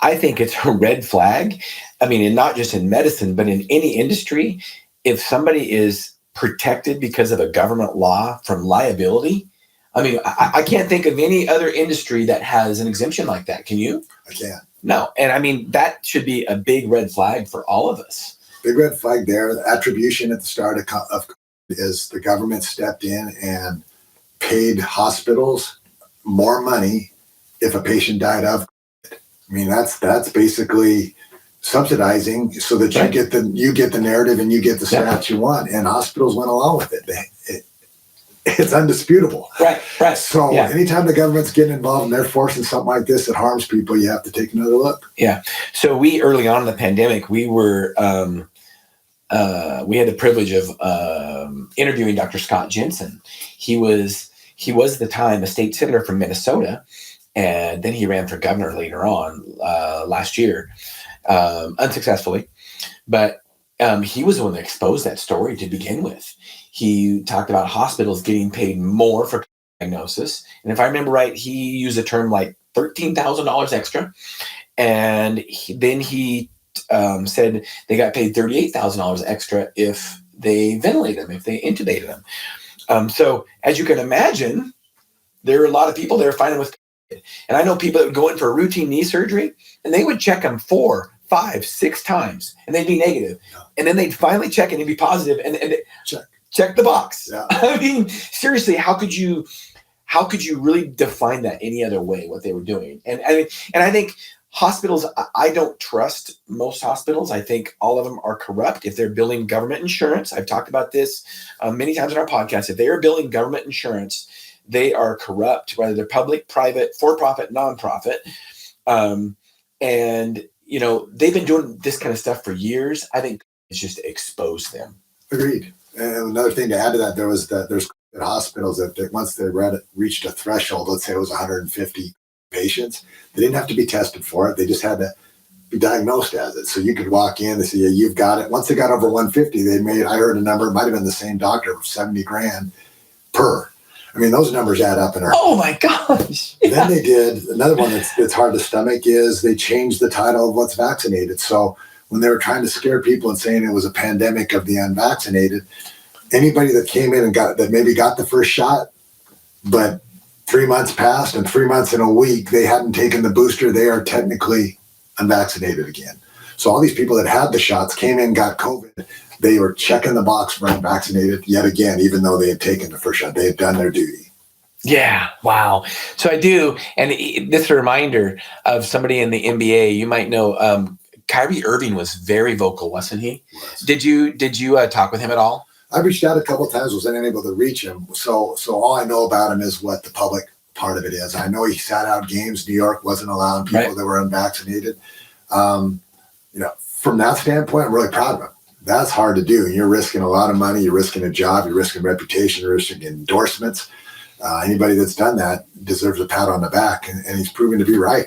I think it's a red flag. I mean, and not just in medicine, but in any industry, if somebody is protected because of a government law from liability, I mean, I can't think of any other industry that has an exemption like that. Can you? I can't. No. And I mean, that should be a big red flag for all of us. Big red flag there. The attribution at the start of COVID is the government stepped in and paid hospitals more money if a patient died of COVID. I mean, that's basically subsidizing so that you get the narrative and you get the stats you want, and hospitals went along with it. It's undisputable. Right. So anytime the government's getting involved and they're forcing something like this that harms people, you have to take another look. Yeah. So we, early on in the pandemic, we were, we had the privilege of interviewing Dr. Scott Jensen. He was at the time a state senator from Minnesota, and then he ran for governor later on last year, unsuccessfully. But he was the one that exposed that story to begin with. He talked about hospitals getting paid more for diagnosis. And if I remember right, he used a term like $13,000 extra. And then he said they got paid $38,000 extra if they ventilated them, if they intubated them. So as you can imagine, there are a lot of people that are finding with COVID. And I know people that would go in for a routine knee surgery, and they would check them 4, 5, 6 times, and they'd be negative. And then they'd finally check it and be positive, and check the box. Yeah. I mean, seriously, how could you really define that any other way, what they were doing? And I think hospitals, I don't trust most hospitals. I think all of them are corrupt. If they're billing government insurance, I've talked about this many times in our podcast. If they are billing government insurance, they are corrupt, whether they're public, private, for-profit, nonprofit. And, you know, they've been doing this kind of stuff for years. I think it's just to expose them. Agreed. And another thing to add to that, there's hospitals that once they reached a threshold, let's say it was 150 patients, they didn't have to be tested for it. They just had to be diagnosed as it. So you could walk in and say, yeah, you've got it. Once they got over 150, I heard a number, it might have been the same doctor, $70,000 per. I mean, those numbers add up in our. Oh my gosh. Yeah. Then they did another one that's hard to stomach is they changed the title of what's vaccinated. So when they were trying to scare people and saying it was a pandemic of the unvaccinated, anybody that came in and got the first shot, but 3 months passed and 3 months in a week, they hadn't taken the booster, they are technically unvaccinated again. So all these people that had the shots came in, got COVID, they were checking the box for unvaccinated yet again, even though they had taken the first shot. They had done their duty. Yeah. Wow. So I do. And this is a reminder of somebody in the NBA, you might know, Kyrie Irving was very vocal, wasn't he? Was. Did you talk with him at all? I reached out a couple of times, was unable to reach him. So all I know about him is what the public part of it is. I know he sat out games. New York wasn't allowing people that were unvaccinated. From that standpoint, I'm really proud of him. That's hard to do. You're risking a lot of money. You're risking a job. You're risking reputation. You're risking endorsements. Anybody that's done that deserves a pat on the back, and he's proven to be right.